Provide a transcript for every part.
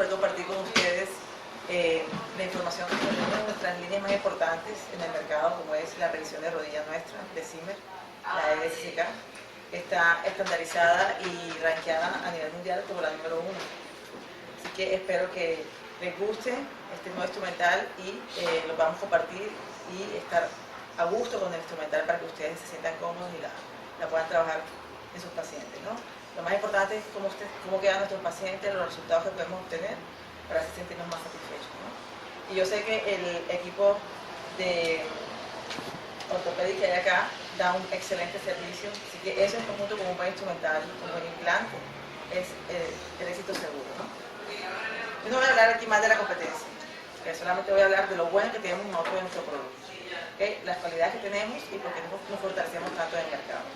poder compartir con ustedes la información que tenemos en nuestras líneas más importantes en el mercado, como es la revisión de rodilla nuestra, de Zimmer, la LSCK. Está estandarizada y rankeada a nivel mundial como la número 1. Así que espero que les guste este nuevo instrumental y lo vamos a compartir y estar a gusto con el instrumental para que ustedes se sientan cómodos y la puedan trabajar en sus pacientes, ¿no? Lo más importante es cómo quedan nuestros pacientes, los resultados que podemos obtener para así sentirnos más satisfechos, ¿no? Y yo sé que el equipo de ortopédica que hay acá da un excelente servicio, así que eso en conjunto con un buen instrumental, un buen implante, es el éxito seguro, ¿no? Yo no voy a hablar aquí más de la competencia, que solamente voy a hablar de lo bueno que tenemos nosotros en nuestro producto, ¿okay? Las cualidades que tenemos y por qué nos fortalecemos tanto en el mercado.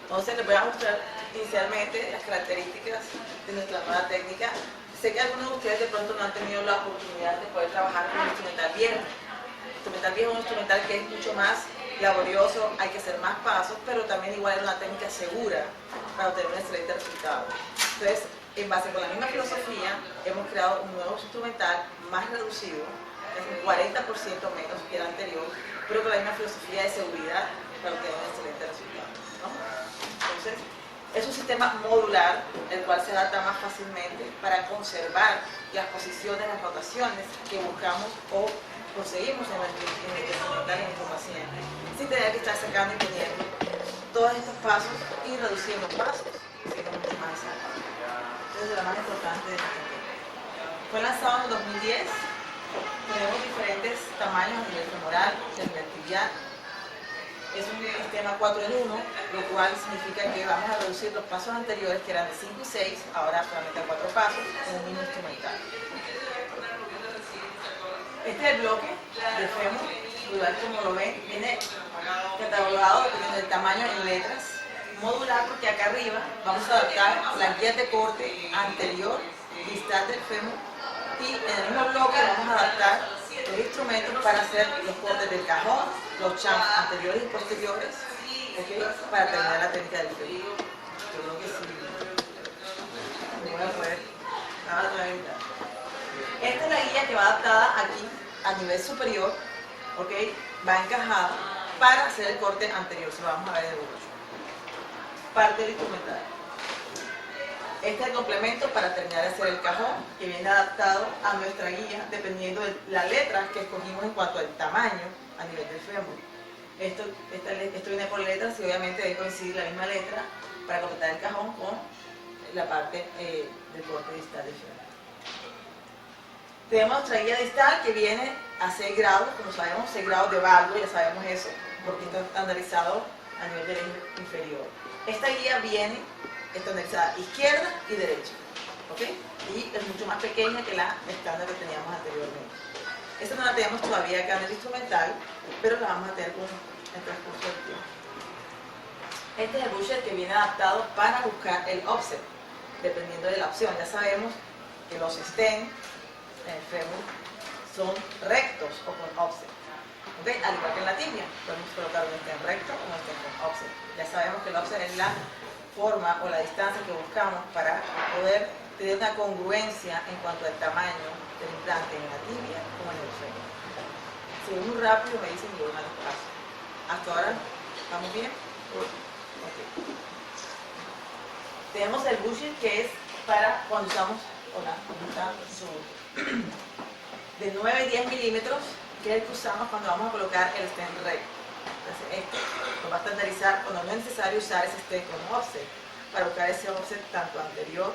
Entonces les voy a mostrar inicialmente las características de nuestra nueva técnica. Sé que algunos de ustedes de pronto no han tenido la oportunidad de poder trabajar con un instrumental viejo. El instrumental viejo es un instrumental que es mucho más laborioso, hay que hacer más pasos, pero también igual es una técnica segura para obtener un excelente resultado. Entonces, en base con la misma filosofía, hemos creado un nuevo instrumental más reducido, es un 40% menos que el anterior, pero con la misma filosofía de seguridad para obtener un excelente resultado, ¿no? Entonces, es un sistema modular, el cual se adapta más fácilmente para conservar las posiciones, las rotaciones que buscamos o conseguimos en el instrumental en nuestro paciente, sin tener que estar sacando y poniendo todos estos pasos y reduciendo pasos, siendo mucho más exacto. Entonces, lo más importante de la técnica. Fue lanzado en el 2010, tenemos diferentes tamaños a nivel femoral, a nivel tibial. Es un sistema 4 en 1, lo cual significa que vamos a reducir los pasos anteriores, que eran de 5 y 6, ahora solamente a 4 pasos, en un mismo instrumental. Este es el bloque de fémur, igual como lo ven, viene catalogado dependiendo del tamaño en letras, modular porque acá arriba vamos a adaptar las guías de corte anterior, distal del fémur, y en el mismo bloque vamos a adaptar los instrumentos para hacer los cortes del cajón, los champs anteriores y posteriores, ¿okay? Para terminar la técnica del fémur. Yo creo que sí. Me voy a poder. Esta es la guía que va adaptada aquí a nivel superior, ¿okay? Va encajada para hacer el corte anterior, se lo vamos a ver en el 8. Parte del instrumental. Este es el complemento para terminar de hacer el cajón, que viene adaptado a nuestra guía dependiendo de la letra que escogimos en cuanto al tamaño a nivel del fémur. Esto viene por letras y obviamente debe coincidir la misma letra para completar el cajón con la parte del corte distal del fémur. Tenemos nuestra guía distal que viene a 6 grados, como sabemos, 6 grados de válvula, ya sabemos eso, porque está estandarizado a nivel del eje inferior. Esta guía viene estandarizada izquierda y derecha, ¿ok? Y es mucho más pequeña que la estándar que teníamos anteriormente. Esta no la tenemos todavía acá en el instrumental, pero la vamos a tener con el transcurso del tiempo. Este es el busher que viene adaptado para buscar el offset, dependiendo de la opción. Ya sabemos que los stem en el fémur son rectos o con offset, ¿okay? Al igual que en la tibia, podemos colocar un stem recto o un stem con offset. Ya sabemos que el offset es la forma o la distancia que buscamos para poder tener una congruencia en cuanto al tamaño del implante en la tibia como en el fémur. Si voy muy rápido me dicen que voy más despacio. Hasta ahora, ¿estamos bien? Okay. Tenemos el bushing que es para cuando usamos de 9 y 10 milímetros, que es el que usamos cuando vamos a colocar el stem recto. Entonces este nos va a estandarizar cuando no es necesario usar ese stem como offset, para buscar ese offset tanto anterior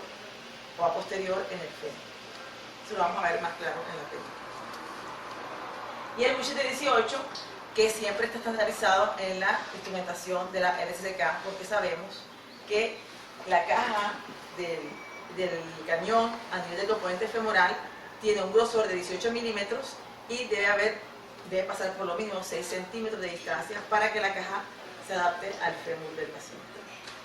o a posterior en el fémur. Eso lo vamos a ver más claro en la técnica. Y el bushing de 18, que siempre está estandarizado en la instrumentación de la LSCK, porque sabemos que la caja del cañón a nivel del componente femoral tiene un grosor de 18 milímetros y debe pasar por lo mínimo 6 centímetros de distancia para que la caja se adapte al fémur del paciente.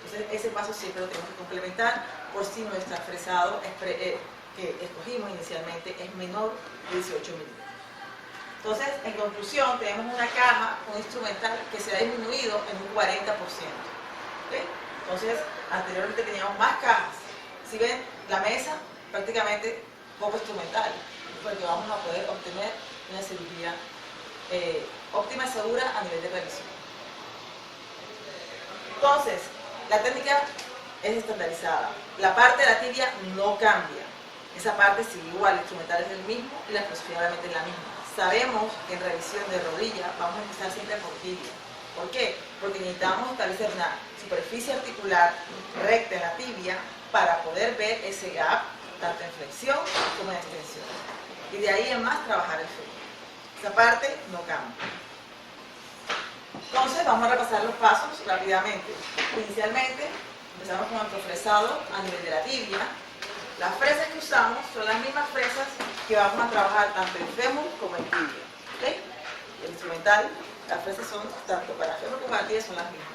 Entonces ese paso siempre lo tenemos que complementar por si nuestro fresado que escogimos inicialmente es menor de 18 milímetros. Entonces, en conclusión, tenemos una caja, un instrumental que se ha disminuido en un 40%. ¿Okay? Entonces, anteriormente teníamos más cajas. Si ven, la mesa prácticamente poco instrumental, porque vamos a poder obtener una cirugía óptima y segura a nivel de revisión. Entonces, la técnica es estandarizada. La parte de la tibia no cambia. Esa parte sigue igual, el instrumental es el mismo y la filosofía obviamente es la misma. Sabemos que en revisión de rodilla vamos a empezar siempre por tibia. ¿Por qué? Porque necesitamos establecer una superficie articular recta en la tibia para poder ver ese gap, tanto en flexión como en extensión. Y de ahí en más trabajar el fémur. Esa parte no cambia. Entonces vamos a repasar los pasos rápidamente. Inicialmente empezamos con nuestro fresado a nivel de la tibia. Las fresas que usamos son las mismas fresas que vamos a trabajar tanto en fémur como en tibia. ¿Okay? El instrumental, las fresas son tanto para fémur como para tibia son las mismas.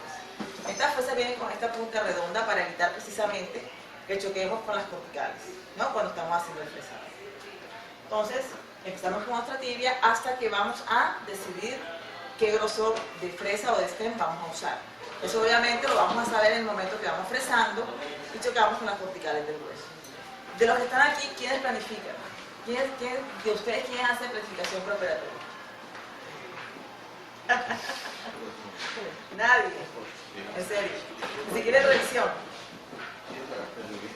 Estas fresas vienen con esta punta redonda para evitar precisamente que choquemos con las corticales, ¿no? Cuando estamos haciendo el fresado. Entonces, empezamos con nuestra tibia hasta que vamos a decidir qué grosor de fresa o de stem vamos a usar. Eso obviamente lo vamos a saber en el momento que vamos fresando y chocamos con las corticales del hueso. De los que están aquí, ¿quiénes planifican? ¿De ustedes quiénes hacen planificación preoperatoria? Nadie. En serio. Ni siquiera en revisión.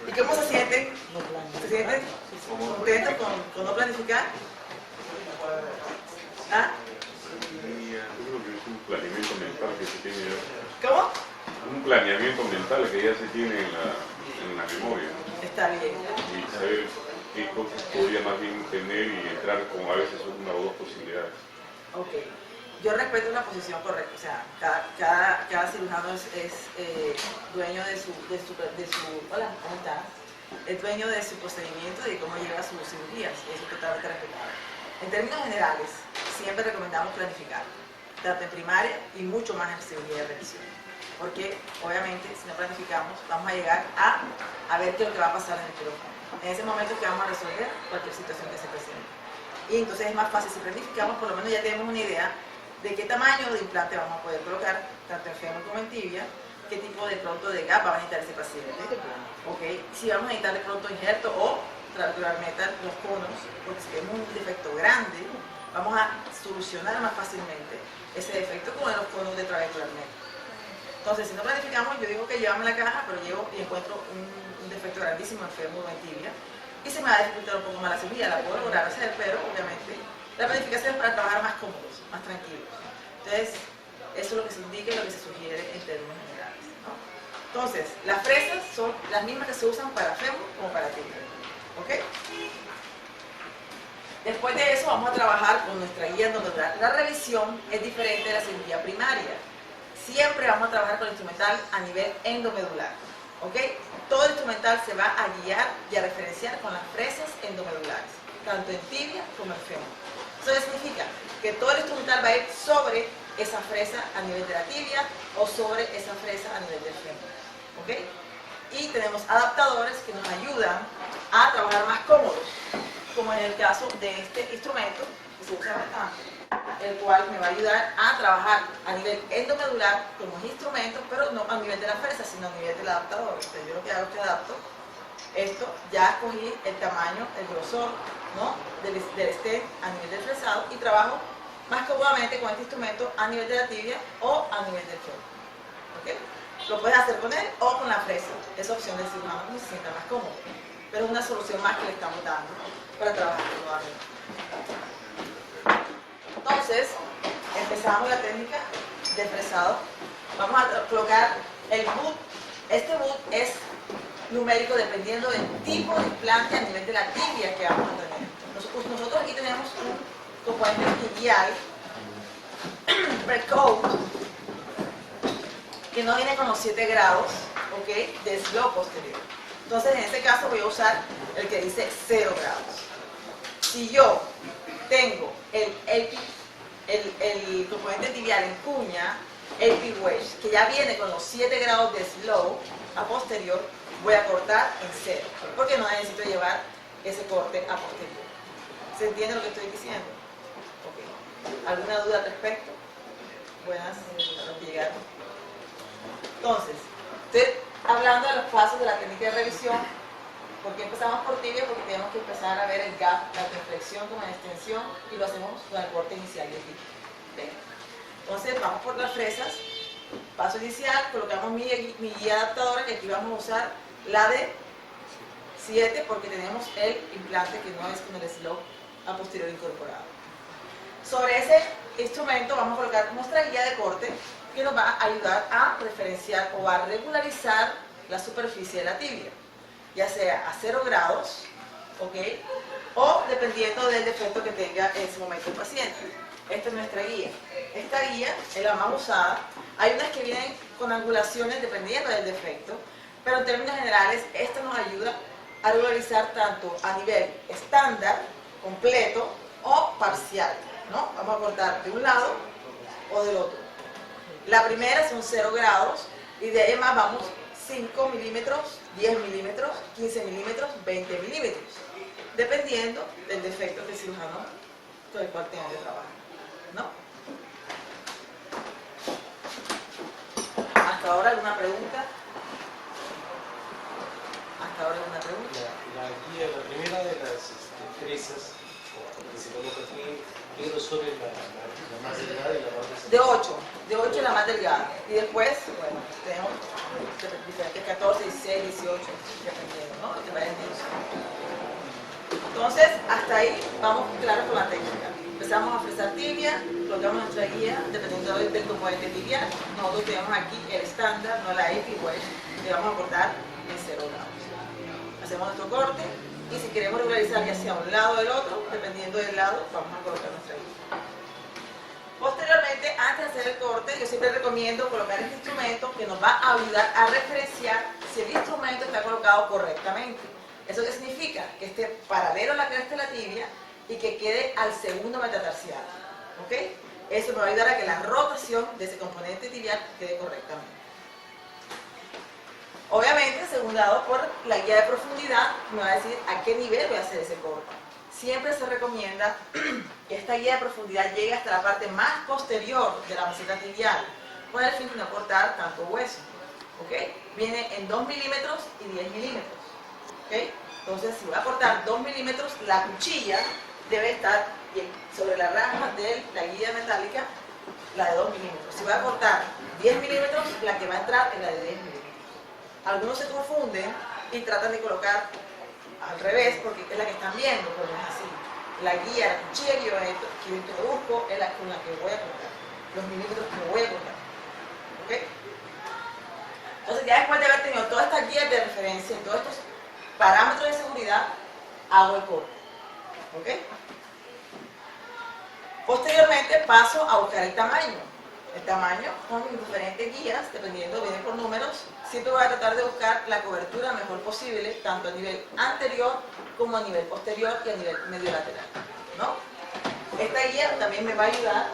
¿Y cómo se sienten? ¿Se sienten contentos con no planificar? ¿Ah? Yo creo que es un planeamiento mental que se tiene ya. ¿Cómo? Un planeamiento mental que ya se tiene en la memoria, ¿no? Está bien. Y saber qué cosas podría más bien tener y entrar como a veces una o dos posibilidades. Ok. Yo respeto la posición correcta, o sea, cada cirujano es dueño de su, hola, ¿cómo estás? Es dueño de su procedimiento y de cómo lleva sus cirugías, eso es totalmente respetable. En términos generales, siempre recomendamos planificar, tanto en primaria y mucho más en cirugía de revisión, porque obviamente si no planificamos vamos a llegar a ver qué es lo que va a pasar en el quirófano. En ese momento es que vamos a resolver cualquier situación que se presente. Y entonces es más fácil, si planificamos, por lo menos ya tenemos una idea de qué tamaño de implante vamos a poder colocar, tanto en fémur como en tibia, qué tipo de pronto de gap va a necesitar ese paciente. Okay. Si vamos a necesitar de pronto injerto o trabecular metal, los conos, porque si tenemos un defecto grande, vamos a solucionar más fácilmente ese defecto con los conos de trabecular metal. Entonces, si no planificamos, yo digo que llevame la caja, pero llevo y encuentro un defecto grandísimo en fémur o en tibia, y se me va a dificultar un poco más la cirugía, la puedo lograr hacer, pero obviamente la planificación es para trabajar más cómodos, más tranquilos. Entonces, eso es lo que se indica y lo que se sugiere en términos generales, ¿no? Entonces, las fresas son las mismas que se usan para fémur como para tibia. ¿Ok? Después de eso vamos a trabajar con nuestra guía endomedular. La revisión es diferente de la cirugía primaria. Siempre vamos a trabajar con el instrumental a nivel endomedular. ¿Ok? Todo el instrumental se va a guiar y a referenciar con las fresas endomedulares, tanto en tibia como en fémur. Eso significa que todo el instrumental va a ir sobre esa fresa a nivel de la tibia o sobre esa fresa a nivel del fémur. ¿Ok? Y tenemos adaptadores que nos ayudan a trabajar más cómodos, como en el caso de este instrumento que se usa bastante, el cual me va a ayudar a trabajar a nivel endomedular como instrumento, pero no a nivel de la fresa, sino a nivel del adaptador. Entonces, yo lo que hago es que adapto esto, ya escogí el tamaño, el grosor, ¿no? del stem a nivel del fresado y trabajo más cómodamente con este instrumento a nivel de la tibia o a nivel del fémur. ¿Okay? Lo puedes hacer con él o con la fresa, es opción del cirujano como se sienta más cómodo, pero es una solución más que le estamos dando para trabajar cómodamente. Entonces, empezamos la técnica de fresado. Vamos a colocar el boot. Este boot es numérico dependiendo del tipo de implante a nivel de la tibia que vamos a tener. Nosotros aquí tenemos un componente tibial, breakcoat, que no viene con los 7 grados, ¿ok? De slope posterior. Entonces, en este caso voy a usar el que dice 0 grados. Si yo tengo el componente tibial en cuña, AP wedge, que ya viene con los 7 grados de slope a posterior, voy a cortar en 0, porque no necesito llevar ese corte a posterior. ¿Se entiende lo que estoy diciendo? Okay. ¿Alguna duda al respecto? Buenas, llegaron. Entonces, estoy hablando de los pasos de la técnica de revisión ¿Por qué empezamos por tibia? Porque tenemos que empezar a ver el gap, tanto en flexión como en extensión, y lo hacemos con el corte inicial de tibia. ¿Okay? Entonces vamos por las fresas. Paso inicial, colocamos mi guía adaptadora, que aquí vamos a usar la de 7 porque tenemos el implante que no es con el slope a posterior incorporado. Sobre ese instrumento vamos a colocar nuestra guía de corte que nos va a ayudar a referenciar o a regularizar la superficie de la tibia, ya sea a 0 grados, ¿ok? O dependiendo del defecto que tenga en ese momento el paciente. Esta es nuestra guía. Esta guía es la más usada. Hay unas que vienen con angulaciones dependiendo del defecto, pero en términos generales esta nos ayuda a regularizar tanto a nivel estándar, completo o parcial, ¿no? Vamos a cortar de un lado o del otro. La primera son 0 grados y de ahí más vamos 5 milímetros, 10 milímetros, 15 milímetros, 20 milímetros, dependiendo del defecto que el cirujano con el cual tenga que trabajar, ¿no? ¿Hasta ahora alguna pregunta? ¿Hasta ahora alguna pregunta? La guía, la primera de las fresas que se coloca aquí, ¿qué grosor es la más delgada y la más delgada? De 8 es la más delgada. Y después, bueno, tenemos diferentes 14, 16, 18, dependiendo, ¿no? Entonces, hasta ahí vamos claro con la técnica. Empezamos a fresar tibia, colocamos nuestra guía, dependiendo del componente tibial. Nosotros tenemos aquí el estándar, no la EpiWedge, que vamos a cortar en 0 grados. Hacemos nuestro corte y si queremos regularizar ya sea un lado o el otro, dependiendo del lado, vamos a colocar nuestra guía. Posteriormente, antes de hacer el corte, yo siempre recomiendo colocar este instrumento que nos va a ayudar a referenciar si el instrumento está colocado correctamente. ¿Eso qué significa? Que esté paralelo a la cresta de la tibia y que quede al segundo metatarsial. ¿Ok? Eso me va a ayudar a que la rotación de ese componente tibial quede correctamente. Obviamente, según dado por la guía de profundidad, me va a decir a qué nivel voy a hacer ese corte. Siempre se recomienda que esta guía de profundidad llegue hasta la parte más posterior de la meseta tibial, con el fin de no cortar tanto hueso. ¿Okay? Viene en 2 milímetros y 10 milímetros. ¿Okay? Entonces, si voy a cortar 2 milímetros, la cuchilla debe estar sobre la rama de la guía metálica, la de 2 milímetros. Si voy a cortar 10 milímetros, la que va a entrar es la de 10 milímetros. Algunos se confunden y tratan de colocar al revés porque es la que están viendo, pero no es así. La guía, la cuchilla que yo introduzco es la con la que voy a cortar, los milímetros que voy a cortar. ¿Okay? Entonces ya después de haber tenido todas estas guías de referencia y todos estos parámetros de seguridad, hago el corte. ¿Okay? Posteriormente paso a buscar el tamaño. El tamaño con diferentes guías, dependiendo, viene por números. Siempre voy a tratar de buscar la cobertura mejor posible, tanto a nivel anterior como a nivel posterior y a nivel medio lateral, ¿no? Esta guía también me va a ayudar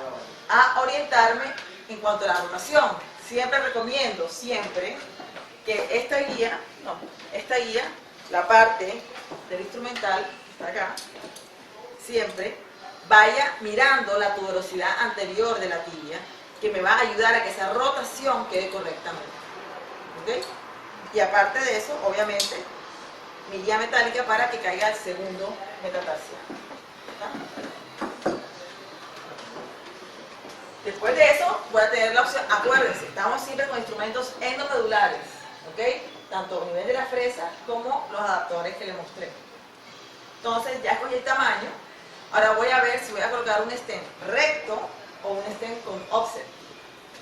a orientarme en cuanto a la rotación. Siempre recomiendo, que esta guía, la parte del instrumental, está acá, siempre vaya mirando la tuberosidad anterior de la tibia, que me va a ayudar a que esa rotación quede correctamente. ¿Okay? Y aparte de eso, obviamente, mi guía metálica para que caiga el segundo metatarsial. Después de eso, voy a tener la opción, acuérdense, estamos siempre con instrumentos endomedulares, ¿okay? Tanto a nivel de la fresa como los adaptadores que les mostré. Entonces, ya escogí el tamaño. Ahora voy a ver si voy a colocar un stent recto o un stent con offset.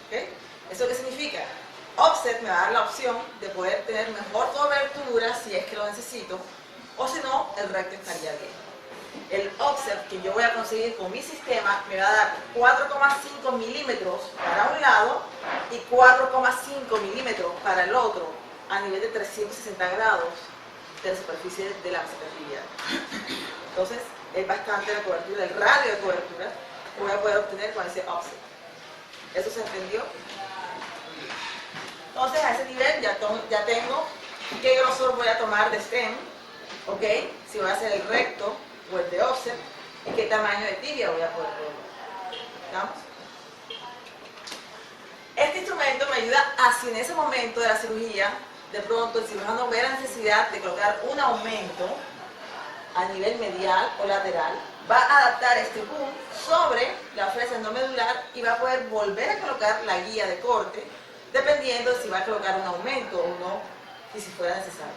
¿Okay? ¿Eso qué significa? Offset me va a dar la opción de poder tener mejor cobertura si es que lo necesito, o si no, el recto estaría bien. El offset que yo voy a conseguir con mi sistema me va a dar 4,5 milímetros para un lado y 4,5 milímetros para el otro, a nivel de 360 grados de la superficie de la meseta tibial. Entonces, es bastante la cobertura, el radio de cobertura que voy a poder obtener con ese offset. ¿Eso se entendió? Entonces, a ese nivel ya tengo qué grosor voy a tomar de stem, ¿ok? Si voy a hacer el recto o el de offset, y qué tamaño de tibia voy a poder colocar. ¿Vamos? Este instrumento me ayuda a, si en ese momento de la cirugía de pronto el cirujano ve la necesidad de colocar un aumento a nivel medial o lateral, va a adaptar este boom sobre la fresa endomedular y va a poder volver a colocar la guía de corte, dependiendo si va a colocar un aumento o no, y si fuera necesario.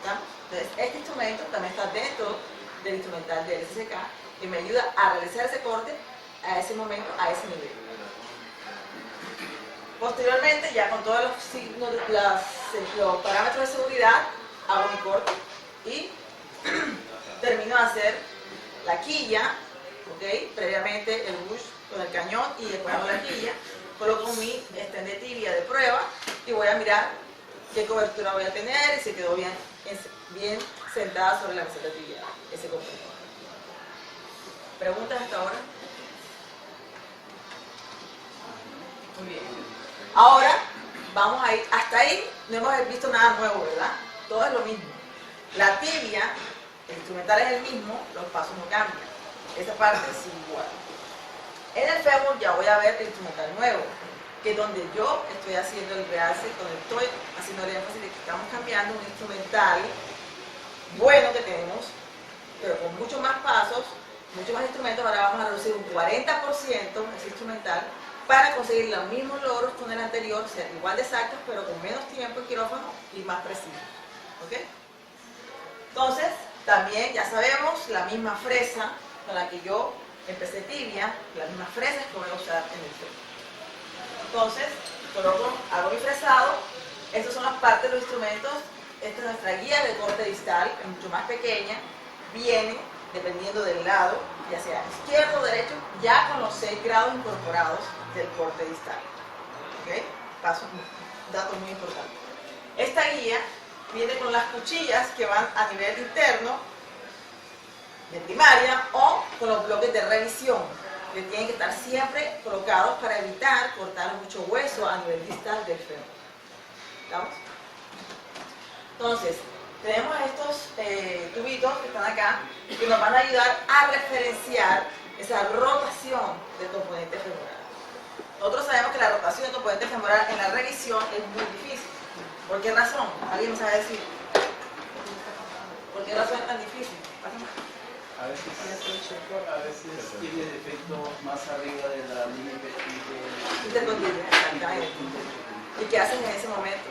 ¿Ya? Entonces, este instrumento también está dentro del instrumental del SSK y me ayuda a realizar ese corte a ese momento, a ese nivel. Posteriormente, ya con todos los parámetros de seguridad, hago mi corte y termino de hacer la quilla, ¿ok? Previamente el bush con el cañón y después hago la quilla, coloco mi estén de tibia de prueba y voy a mirar qué cobertura voy a tener y si quedó bien sentada sobre la meseta tibial, ese completo. ¿Preguntas hasta ahora? Muy bien. Ahora vamos a ir, hasta ahí no hemos visto nada nuevo, ¿verdad? Todo es lo mismo. La tibia, el instrumental es el mismo, los pasos no cambian. Esa parte es igual. En el fémur ya voy a ver el instrumental nuevo, que es donde yo estoy haciendo el realce, donde estoy haciendo el énfasis de que estamos cambiando un instrumental bueno que tenemos, pero con muchos más pasos, muchos más instrumentos. Ahora vamos a reducir un 40% ese instrumental para conseguir los mismos logros con el anterior, ser igual de exactos, pero con menos tiempo en quirófano y más precisos. ¿Ok? Entonces, también ya sabemos la misma fresa con la que yo empecé tibia, las mismas fresas que voy a usar en el fémur. Entonces, hago mi fresado. Estas son las partes de los instrumentos. Esta es nuestra guía de corte distal, es mucho más pequeña. Viene, dependiendo del lado, ya sea izquierdo o derecho, ya con los 6 grados incorporados del corte distal. ¿Ok? Dato muy importante. Esta guía viene con las cuchillas que van a nivel interno, de primaria, o con los bloques de revisión, que tienen que estar siempre colocados para evitar cortar mucho hueso a nivel distal del fémur. ¿Estamos? Entonces, tenemos estos tubitos que están acá, que nos van a ayudar a referenciar esa rotación del componente femoral. Nosotros sabemos que la rotación del componente femoral en la revisión es muy difícil. ¿Por qué razón? ¿Alguien me sabe decir? ¿Por qué razón es tan difícil? A veces tiene defecto más arriba de la línea intercondilla, exactamente. ¿Y qué hacen en ese momento?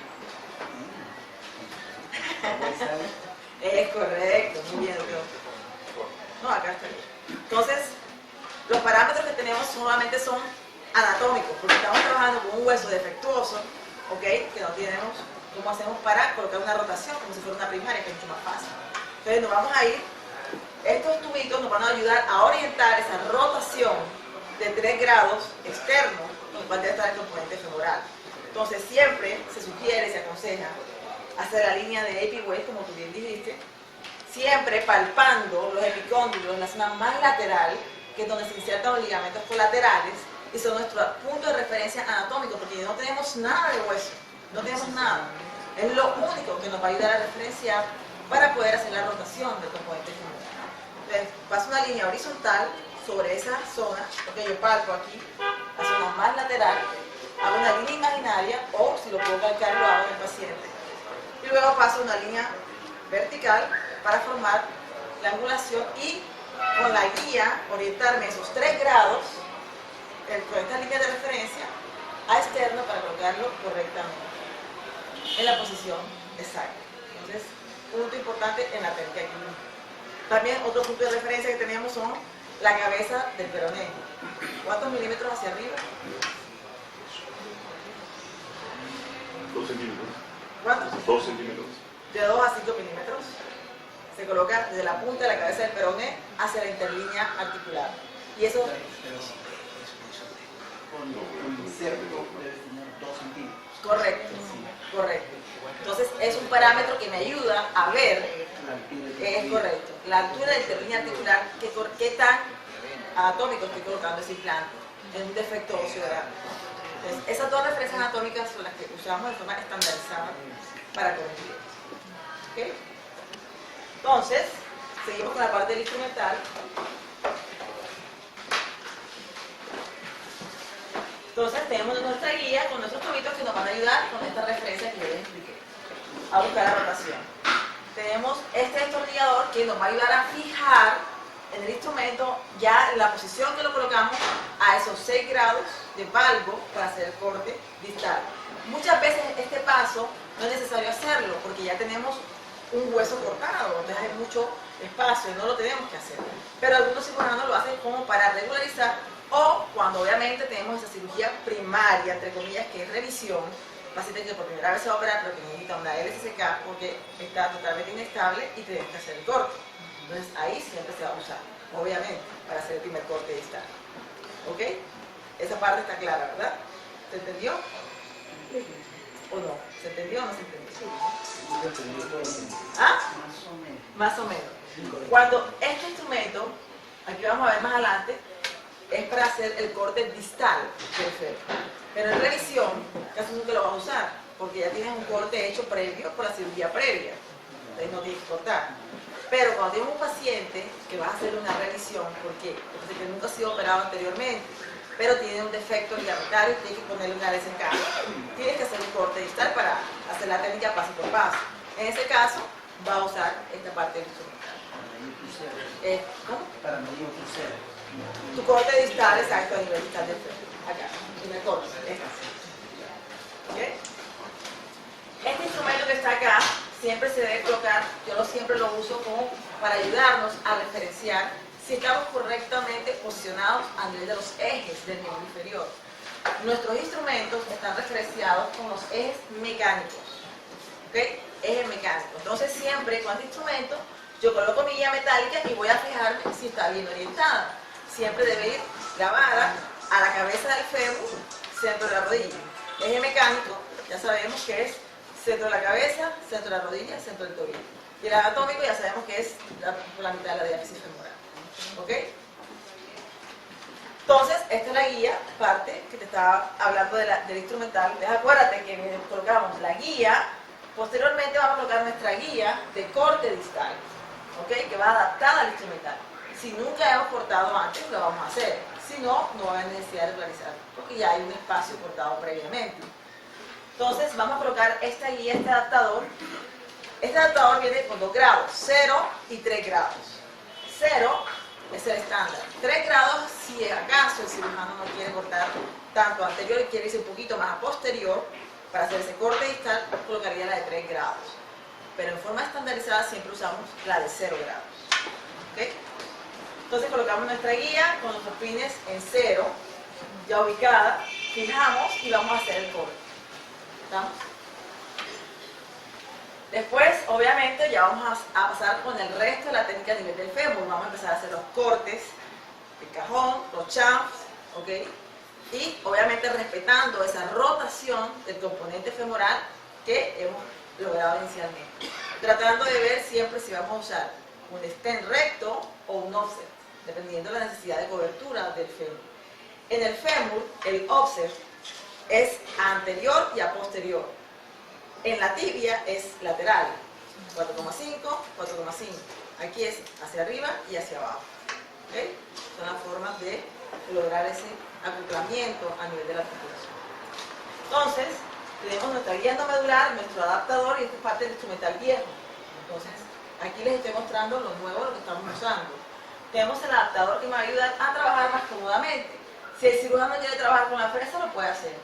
Es correcto, muy bien. No, acá está bien. Entonces, los parámetros que tenemos solamente son anatómicos, porque estamos trabajando con un hueso defectuoso, ¿ok? Que no tenemos cómo hacemos para colocar una rotación, como si fuera una primaria, que es mucho más fácil. Entonces, nos vamos a ir. Estos tubitos nos van a ayudar a orientar esa rotación de 3 grados externos, donde va a estar el componente femoral. Entonces, siempre se sugiere, se aconseja hacer la línea de epiway, como tú bien dijiste, siempre palpando los epicóndilos en la zona más lateral, que es donde se insertan los ligamentos colaterales, y son nuestro punto de referencia anatómico, porque no tenemos nada de hueso, no tenemos nada. Es lo único que nos va a ayudar a referenciar para poder hacer la rotación del componente femoral. Entonces, paso una línea horizontal sobre esa zona, porque yo palpo aquí, la zona más lateral, hago una línea imaginaria, o si lo puedo calcar, lo hago en el paciente. Y luego paso una línea vertical para formar la angulación y con la guía orientarme esos 3 grados con esta línea de referencia a externo para colocarlo correctamente en la posición exacta. Entonces, punto importante en la técnica clínica. También otro punto de referencia que tenemos son la cabeza del peroné. ¿Cuántos milímetros hacia arriba? 2 centímetros. ¿Cuántos? 2 centímetros. De 2 a 5 milímetros. Se coloca desde la punta de la cabeza del peroné hacia la interlínea articular. Y eso... Con el inserto debe tener 2 centímetros. Correcto, correcto. Entonces es un parámetro que me ayuda a ver, es correcto, la altura de la interlínea articular, qué tan anatómico estoy colocando ese implante, en un defecto óseo grande. Entonces, esas 2 referencias anatómicas son las que usamos de forma estandarizada para corregir. ¿Okay? Entonces, seguimos con la parte del instrumental. Entonces tenemos nuestra guía con nuestros tubitos que nos van a ayudar con esta referencia que yo les expliqué. a buscar la rotación. Tenemos este destornillador que nos va a ayudar a fijar en el instrumento ya en la posición que lo colocamos a esos 6 grados de valgo para hacer el corte distal. Muchas veces este paso no es necesario hacerlo porque ya tenemos un hueso cortado, entonces hay mucho espacio y no lo tenemos que hacer. Pero algunos cirujanos lo hacen como para regularizar o cuando obviamente tenemos esa cirugía primaria, entre comillas, que es revisión, paciente que por primera vez se va a operar pero que necesita una LSCK porque está totalmente inestable y tenemos que hacer el corte. Entonces ahí siempre se va a usar, obviamente, para hacer el primer corte distal. ¿Ok? Esa parte está clara, ¿verdad? ¿Se entendió? ¿O no? ¿Se entendió o no se entendió? ¿Ah? Más o menos. Cuando este instrumento, aquí vamos a ver más adelante, es para hacer el corte distal del fémur. Pero en revisión, casi nunca lo vas a usar, porque ya tienes un corte hecho previo por la cirugía previa. Entonces no tienes que cortar. Pero cuando tienes un paciente que vas a hacer una revisión, ¿por qué? Porque que nunca ha sido operado anteriormente, pero tiene un defecto ligamentario y tienes que ponerle una LSK, tienes que hacer un corte distal para hacer la técnica paso por paso. En ese caso, va a usar esta parte del instrumento. ¿Cómo? Para medir un crucero. Tu corte distal, exacto, a nivel distal del fémur. Acá, primer corte. ¿Okay? Este instrumento que está acá siempre se debe colocar, yo siempre lo uso como para ayudarnos a referenciar si estamos correctamente posicionados a nivel de los ejes del miembro inferior. Nuestros instrumentos están referenciados con los ejes mecánicos. ¿Okay? Ejes mecánicos. Entonces siempre con este instrumento yo coloco mi guía metálica y voy a fijarme si está bien orientada. Siempre debe ir grabada a la cabeza del fémur, centro de la rodilla. Eje mecánico, ya sabemos que es centro de la cabeza, centro de la rodilla, centro del tobillo. Y el anatómico ya sabemos que es por la mitad de la diáfisis femoral. ¿Ok? Entonces, esta es la guía, parte que te estaba hablando del instrumental. Entonces, acuérdate que colocamos la guía, posteriormente vamos a colocar nuestra guía de corte distal, ¿ok? Que va adaptada al instrumental. Si nunca hemos cortado antes, lo vamos a hacer. Si no, no va a haber necesidad de realizar, porque ya hay un espacio cortado previamente. Entonces, vamos a colocar esta guía, este adaptador. Este adaptador viene con 2 grados, 0 y 3 grados. 0 es el estándar. 3 grados, si acaso el cirujano no quiere cortar tanto anterior y quiere irse un poquito más a posterior, para hacer ese corte distal, colocaría la de 3 grados. Pero en forma estandarizada siempre usamos la de 0 grados. ¿Okay? Entonces colocamos nuestra guía con los pines en 0, ya ubicada, fijamos y vamos a hacer el corte. ¿Estamos? Después, obviamente, ya vamos a pasar con el resto de la técnica a nivel del fémur. Vamos a empezar a hacer los cortes, el cajón, los champs, ¿ok? Y obviamente respetando esa rotación del componente femoral que hemos logrado inicialmente. Tratando de ver siempre si vamos a usar un stent recto o un offset, dependiendo de la necesidad de cobertura del fémur. En el fémur, el offset es anterior y a posterior. En la tibia es lateral, 4,5, 4,5. Aquí es hacia arriba y hacia abajo. ¿Okay? Son las formas de lograr ese acoplamiento a nivel de la articulación. Entonces, tenemos nuestra guía endomedular, nuestro adaptador y esta es parte del instrumental viejo. Entonces, aquí les estoy mostrando lo nuevo, lo que estamos usando. Tenemos el adaptador que me va a ayudar a trabajar más cómodamente. Si el cirujano quiere trabajar con la fresa, lo puede hacer.